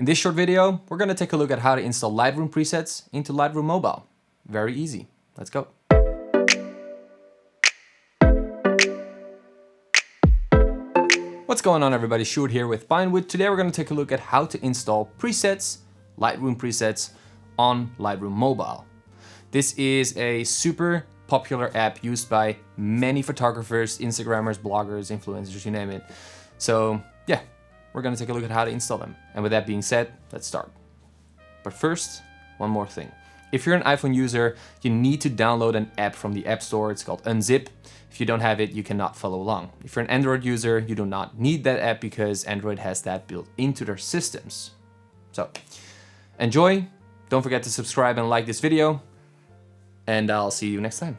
In this short video, we're going to take a look at how to install Lightroom presets into Lightroom Mobile. Very easy. Let's go. What's going on, everybody? Sjoerd here with Pinewood. Today we're going to take a look at how to install presets, Lightroom presets, on Lightroom Mobile. This is a super popular app used by many photographers, Instagrammers, bloggers, influencers, you name it. So yeah, we're going to take a look at how to install them. And with that being said, let's start. But first, one more thing. If you're an iPhone user, you need to download an app from the App Store. It's called Unzip. If you don't have it, you cannot follow along. If you're an Android user, you do not need that app because Android has that built into their systems. So enjoy. Don't forget to subscribe and like this video. And I'll see you next time.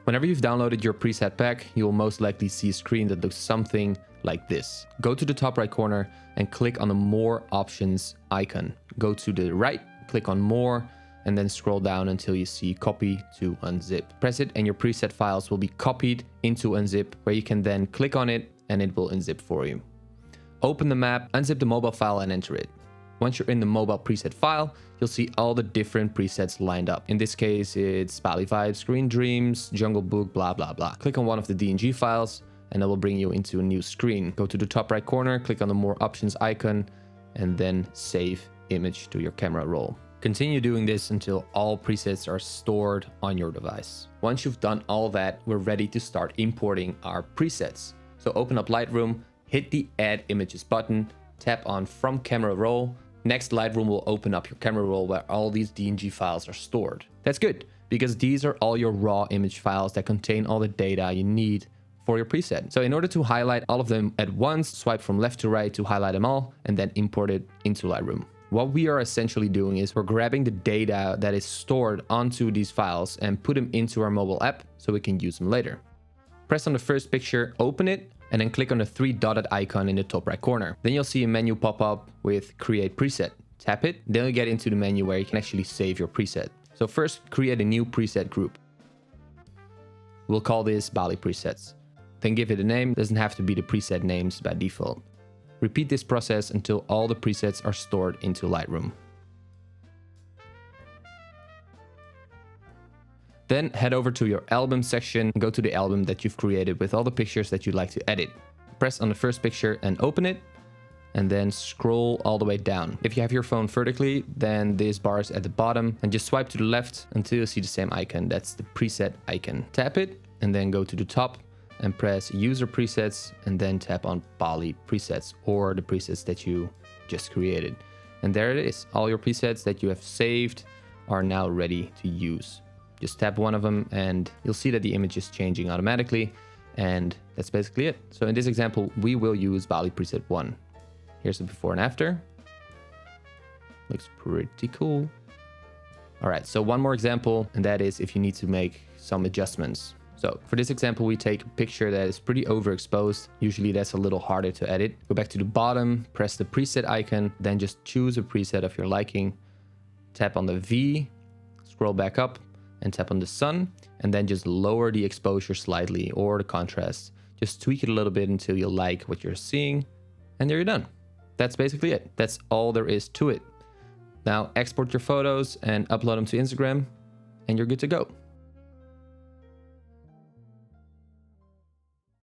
Whenever you've downloaded your preset pack, you will most likely see a screen that looks something like this. Go to the top right corner and click on the More Options icon. Go to the right, click on More, and then scroll down until you see Copy to Unzip. Press it and your preset files will be copied into Unzip, where you can then click on it and it will unzip for you. Open the map, unzip the mobile file and enter it. Once you're in the mobile preset file, you'll see all the different presets lined up. In this case, it's Bali Vibes, Green Dreams, Jungle Book, blah, blah, blah. Click on one of the DNG files and that will bring you into a new screen. Go to the top right corner, click on the More Options icon, and then save image to your camera roll. Continue doing this until all presets are stored on your device. Once you've done all that, we're ready to start importing our presets. So open up Lightroom, hit the Add Images button, tap on From Camera Roll. Next, Lightroom will open up your camera roll where all these DNG files are stored. That's good, because these are all your raw image files that contain all the data you need for your preset. So in order to highlight all of them at once, swipe from left to right to highlight them all, and then import it into Lightroom. What we are essentially doing is we're grabbing the data that is stored onto these files and put them into our mobile app so we can use them later. Press on the first picture, open it, and then click on the three dotted icon in the top right corner. Then you'll see a menu pop up with Create Preset. Tap it, then you get into the menu where you can actually save your preset. So first, create a new preset group. We'll call this Bali Presets. Then give it a name. Doesn't have to be the preset names by default. Repeat this process until all the presets are stored into Lightroom. Then head over to your album section and go to the album that you've created with all the pictures that you'd like to edit. Press on the first picture and open it, and then scroll all the way down. If you have your phone vertically, then this bar is at the bottom, and just swipe to the left until you see the same icon. That's the preset icon. Tap it and then go to the top and press User Presets and then tap on Bali Presets, or the presets that you just created. And there it is. All your presets that you have saved are now ready to use. Just tap one of them and you'll see that the image is changing automatically, and that's basically it. So in this example, we will use Bali Preset 1. Here's the before and after. Looks pretty cool. All right, so one more example, and that is if you need to make some adjustments. So for this example, we take a picture that is pretty overexposed. Usually that's a little harder to edit. Go back to the bottom, press the preset icon, then just choose a preset of your liking. Tap on the V, scroll back up, and tap on the sun, and then just lower the exposure slightly or the contrast. Just tweak it a little bit until you like what you're seeing, and there you're done. That's basically it. That's all there is to it. Now export your photos and upload them to Instagram, and you're good to go.